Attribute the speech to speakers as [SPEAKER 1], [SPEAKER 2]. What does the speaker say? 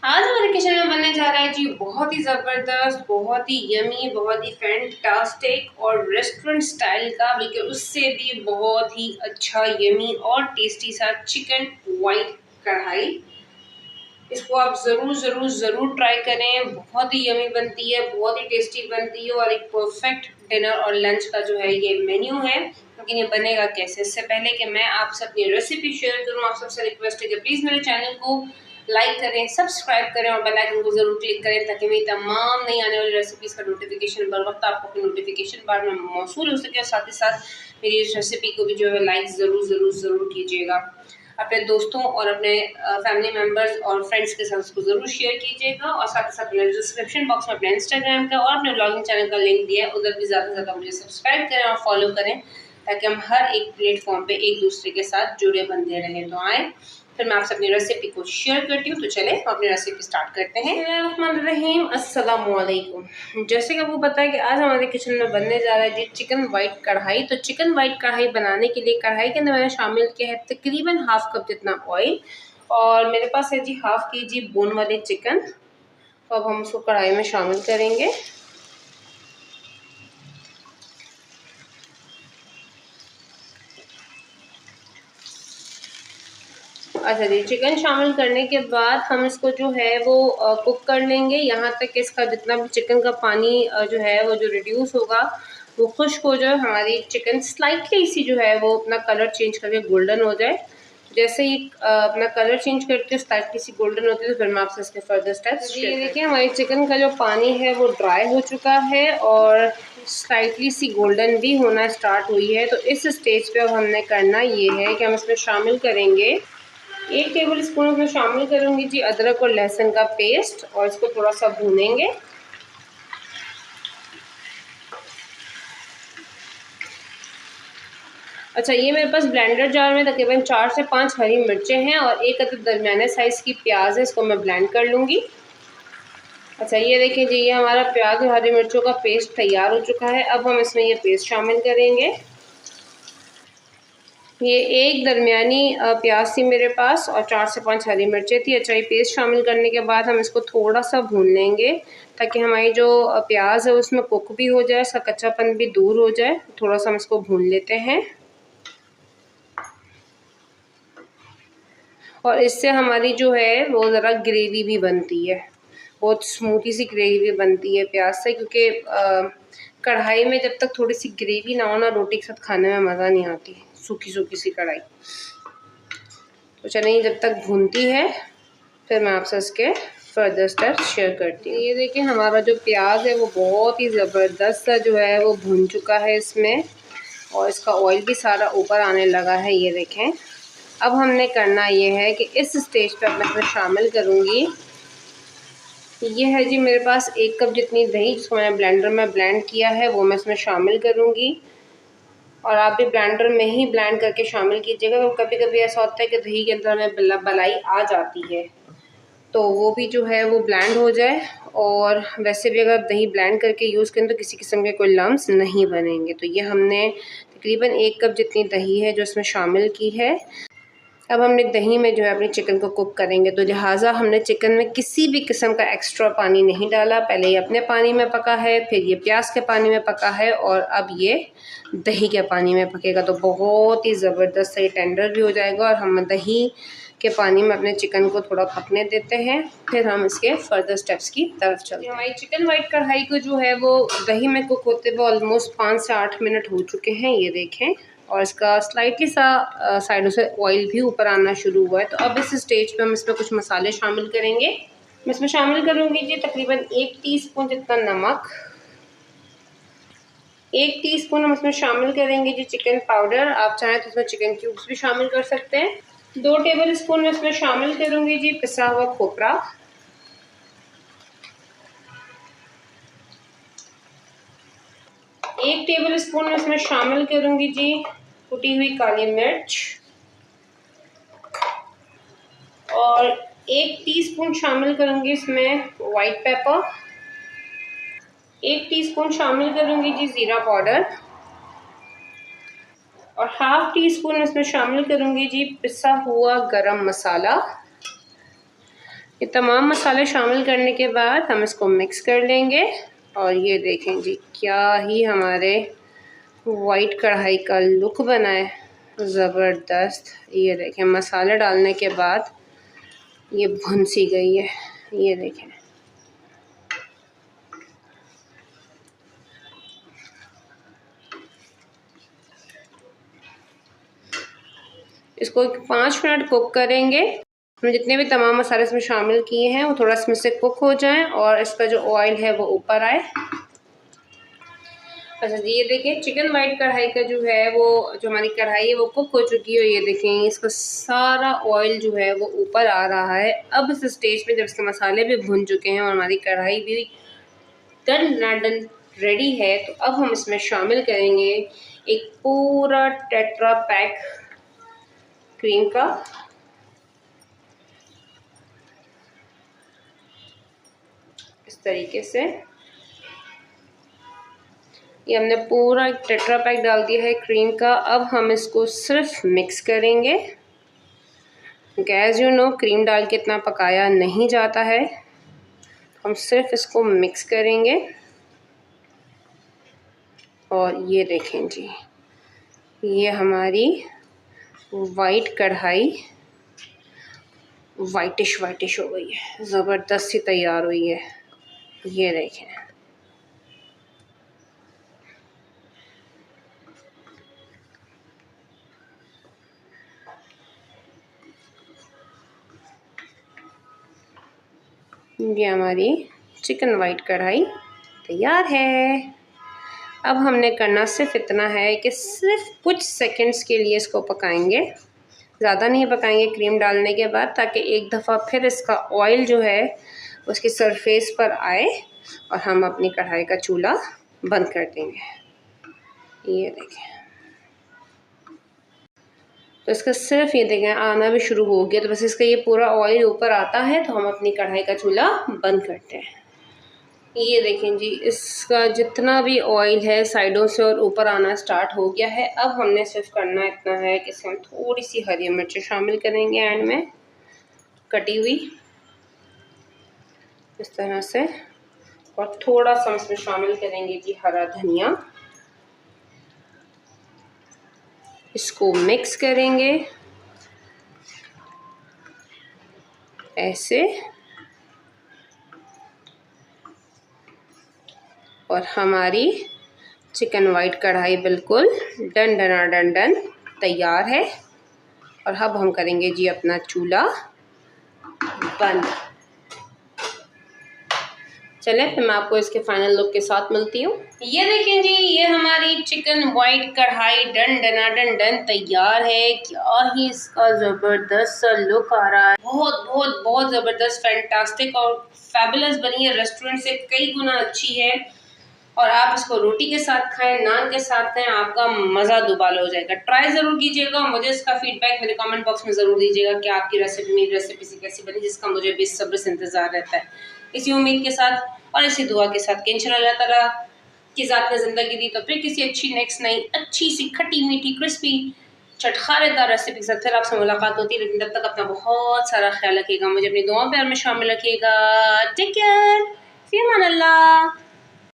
[SPEAKER 1] आज हमारे किचन में बनने जा रहा है जी बहुत ही ज़बरदस्त, बहुत ही यमी, बहुत ही फैंटास्टिक और रेस्टोरेंट स्टाइल का, बल्कि उससे भी बहुत ही अच्छा यमी और टेस्टी सा चिकन वाइट कढ़ाई। इसको आप ज़रूर ज़रूर ज़रूर ट्राई करें। बहुत ही यमी बनती है, बहुत ही टेस्टी बनती है और एक परफेक्ट डिनर और लंच का जो है ये मेन्यू है। लेकिन ये बनेगा कैसे, इससे पहले कि मैं आपसे अपनी रेसिपी शेयर करूँ, आप सबसे रिक्वेस्ट है कि प्लीज़ मेरे चैनल को लाइक करें, सब्सक्राइब करें और बेल आइकन को ज़रूर क्लिक करें ताकि मेरी तमाम नई आने वाली रेसिपीज़ का नोटिफिकेशन बर वक्त आपको अपने नोटिफिकेशन बार में मौसूल हो सके। और साथ ही साथ मेरी इस रेसिपी को भी जो है लाइक ज़रूर ज़रूर ज़रूर कीजिएगा। अपने दोस्तों और अपने फैमिली मेम्बर्स और फ्रेंड्स के साथ उसको ज़रूर शेयर कीजिएगा। और साथ ही साथ मैंने डिस्क्रिप्शन बॉक्स में अपने इंस्टाग्राम का और अपने ब्लॉगिंग चैनल का लिंक दिया है, उधर भी ज़्यादा से ज़्यादा मुझे सब्सक्राइब करें और फॉलो करें ताकि हम हर एक प्लेटफॉर्म पे एक दूसरे के साथ जुड़े बनते रहें। तो आए फिर मैं आपसे अपनी रेसिपी को शेयर करती हूँ। तो चले हम अपनी रेसिपी स्टार्ट करते हैं। अस्सलामुअलैकुम। जैसे कि आपको पता है कि आज हमारे किचन में बनने जा रहा है जी चिकन वाइट कढ़ाई। तो चिकन वाइट कढ़ाई बनाने के लिए कढ़ाई के अंदर मैंने शामिल किया है तकरीबन हाफ कप जितना ऑयल, और मेरे पास है जी हाफ केजी बोन वाले चिकन। तो अब हम उसको कढ़ाई में शामिल करेंगे। अच्छा जी, चिकन शामिल करने के बाद हम इसको जो है वो कुक कर लेंगे यहाँ तक कि इसका जितना भी चिकन का पानी जो है वो जो रिड्यूस होगा, वो खुश्क हो जाए, हमारी चिकन स्लाइटली सी जो है वो अपना कलर चेंज करके गोल्डन हो जाए। जैसे ही अपना कलर चेंज करती है, स्लाइटली सी गोल्डन होती है, तो फिर मैं आपसे इसके फर्दर स्टेप्स ये देखिए हमारी चिकन का जो पानी है वो ड्राई हो चुका है और स्लाइटली सी गोल्डन भी होना स्टार्ट हुई है। तो इस स्टेज पे अब हमने करना ये है कि हम इसमें शामिल करेंगे 1 टेबल स्पून उसमें शामिल करूंगी जी अदरक और लहसुन का पेस्ट, और इसको थोड़ा सा भूनेंगे। अच्छा, ये मेरे पास ब्लेंडर जार में तकरीबन 4 से 5 हरी मिर्चें हैं और एक अदद दरमियाने साइज़ की प्याज है, इसको मैं ब्लेंड कर लूँगी। अच्छा, ये देखिए जी, ये हमारा प्याज और हरी मिर्चों का पेस्ट तैयार हो चुका है। अब हम इसमें ये पेस्ट शामिल करेंगे। ये एक दरमियानी प्याज थी मेरे पास और 4 से 5 हरी मिर्चें थी। अच्छा, ये पेस्ट शामिल करने के बाद हम इसको थोड़ा सा भून लेंगे ताकि हमारी जो प्याज है उसमें कुक भी हो जाए, इसका कच्चापन भी दूर हो जाए। थोड़ा सा हम इसको भून लेते हैं और इससे हमारी जो है वो ज़रा ग्रेवी भी बनती है, बहुत स्मूथी सी ग्रेवी भी बनती है प्याज से, क्योंकि कढ़ाई में जब तक थोड़ी सी ग्रेवी ना हो ना, रोटी के साथ खाने में मज़ा नहीं आती, सूखी सूखी सी कढ़ाई। तो चलिए, जब तक भूनती है फिर मैं आपसे इसके फर्दर स्टेप्स शेयर करती हूँ। ये देखिए हमारा जो प्याज है वो बहुत ही ज़बरदस्त सा जो है वो भून चुका है इसमें, और इसका ऑयल भी सारा ऊपर आने लगा है। ये देखें, अब हमने करना ये है कि इस स्टेज पे अब मैं इसमें शामिल करूँगी, ये है जी मेरे पास 1 कप जितनी दही, जिसको मैंने ब्लेंडर में ब्लेंड किया है, वो मैं इसमें शामिल करूँगी। और आप भी ब्लेंडर में ही ब्लेंड करके शामिल कीजिएगा, तो कभी कभी ऐसा होता है कि दही के अंदर हमें बलाई आ जाती है, तो वो भी जो है वो ब्लेंड हो जाए। और वैसे भी अगर दही ब्लेंड करके यूज़ करें तो किसी किस्म के कोई लम्स नहीं बनेंगे। तो ये हमने तकरीबन 1 कप जितनी दही है जो इसमें शामिल की है। अब हमने दही में जो है अपने चिकन को कुक करेंगे, तो लिहाजा हमने चिकन में किसी भी किस्म का एक्स्ट्रा पानी नहीं डाला। पहले ये अपने पानी में पका है, फिर ये प्याज के पानी में पका है, और अब ये दही के पानी में पकेगा। तो बहुत ही ज़बरदस्त ये टेंडर भी हो जाएगा। और हम दही के पानी में अपने चिकन को थोड़ा पकने देते हैं, फिर हम इसके फर्दर स्टेप्स की तरफ चलते हैं। हमारी चिकन वाइट कढ़ाई को जो है वो दही में कुक होते हुए ऑलमोस्ट 5 से 8 मिनट हो चुके हैं, ये देखें। और इसका स्लाइटली सा साइडों से ऑयल भी ऊपर आना शुरू हुआ है। तो अब इस स्टेज पे हम इसमें कुछ मसाले शामिल करेंगे। मैं इसमें शामिल करूँगी जी तकरीबन 1 टीस्पून जितना नमक, 1 टीस्पून हम इसमें शामिल करेंगे जी चिकन पाउडर, आप चाहें तो इसमें चिकन क्यूब्स भी शामिल कर सकते हैं। 2 टेबल स्पून में इसमें शामिल करूँगी जी पिसा हुआ खोपरा, 1 टेबल स्पून में इसमें शामिल करूँगी जी कुटी हुई काली मिर्च, और 1 टीस्पून शामिल करूँगी इसमें वाइट पेपर, 1 टीस्पून शामिल करूँगी जी ज़ीरा पाउडर, और हाफ टी स्पून इसमें शामिल करूँगी जी पिसा हुआ गरम मसाला। ये तमाम मसाले शामिल करने के बाद हम इसको मिक्स कर लेंगे। और ये देखें जी, क्या ही हमारे वाइट कढ़ाई का लुक बना है, ज़बरदस्त। ये देखें मसाले डालने के बाद ये भुन सी गई है, ये देखें। इसको 5 मिनट कुक करेंगे। हमने जितने भी तमाम मसाले इसमें शामिल किए हैं वो थोड़ा इसमें से कुक हो जाएं और इसका जो ऑयल है वो ऊपर आए। अच्छा जी, ये देखिए चिकन वाइट कढ़ाई का जो है वो, जो हमारी कढ़ाई है वो कुक हो चुकी है। ये देखें इसका सारा ऑयल जो है वो ऊपर आ रहा है। अब इस स्टेज पे जब इसके मसाले भी भुन चुके हैं और हमारी कढ़ाई भी डन रेडी है, तो अब हम इसमें शामिल करेंगे एक पूरा टेट्रा पैक क्रीम का। इस तरीके से ये हमने पूरा एक टेट्रा पैक डाल दिया है क्रीम का। अब हम इसको सिर्फ मिक्स करेंगे। गैस यू नो क्रीम डाल के इतना पकाया नहीं जाता है, हम सिर्फ इसको मिक्स करेंगे। और ये देखें जी, ये हमारी वाइट कढ़ाई वाइटिश हो गई है, ज़बरदस्त सी तैयार हुई है। ये देखें, ये हमारी चिकन वाइट कढ़ाई तैयार है। अब हमने करना सिर्फ इतना है कि सिर्फ कुछ सेकंड्स के लिए इसको पकाएंगे, ज़्यादा नहीं पकाएंगे क्रीम डालने के बाद, ताकि एक दफ़ा फिर इसका ऑयल जो है उसकी सरफेस पर आए और हम अपनी कढ़ाई का चूल्हा बंद कर देंगे। ये देखें, तो इसका सिर्फ ये देखें आना भी शुरू हो गया, तो बस इसका ये पूरा ऑयल ऊपर आता है तो हम अपनी कढ़ाई का चूल्हा बंद करते हैं। ये देखें जी, इसका जितना भी ऑयल है साइडों से और ऊपर आना स्टार्ट हो गया है। अब हमने सिर्फ करना इतना है कि इसमें थोड़ी सी हरी मिर्च शामिल करेंगे एंड में, कटी हुई इस तरह से, और थोड़ा सा इसमें शामिल करेंगे जी हरा धनिया। इसको मिक्स करेंगे ऐसे, और हमारी चिकन वाइट कढ़ाई बिल्कुल डन तैयार है। और अब हम करेंगे जी अपना चूल्हा बंद। चलें फिर मैं आपको इसके फाइनल लुक के साथ मिलती हूँ। ये देखें जी, ये हमारी चिकन वाइट कढ़ाई डन तैयार है। क्या ही इसका ज़बरदस्त सा लुक आ रहा है, बहुत ज़बरदस्त, फैंटास्टिक और फैबुलस बनी है, रेस्टोरेंट से कई गुना अच्छी है। और आप इसको रोटी के साथ खाएं, नान के साथ खाएं, आपका मज़ा दुबाला हो जाएगा। ट्राई ज़रूर कीजिएगा, मुझे इसका फीडबैक मेरे कमेंट बॉक्स में ज़रूर दीजिएगा कि आपकी रेसिपी मेरी रेसिपी से कैसी बनी, जिसका मुझे बेसब्री से इंतज़ार रहता है। इसी उम्मीद के साथ और इसी दुआ के साथ कि इंशाअल्लाह अल्लाह ताला की ज़ात में ज़िंदगी दी तो फिर किसी अच्छी नेक्स्ट नई अच्छी सी खट्टी मीठी क्रिस्पी चटखारेदार रेसिपी के साथ फिर आपसे मुलाकात होती है। लेकिन तब तक अपना बहुत सारा ख्याल रखिएगा, मुझे अपनी दुआ प्यार में शामिल रखिएगा। टेक केयर, फ़ी अमान अल्लाह।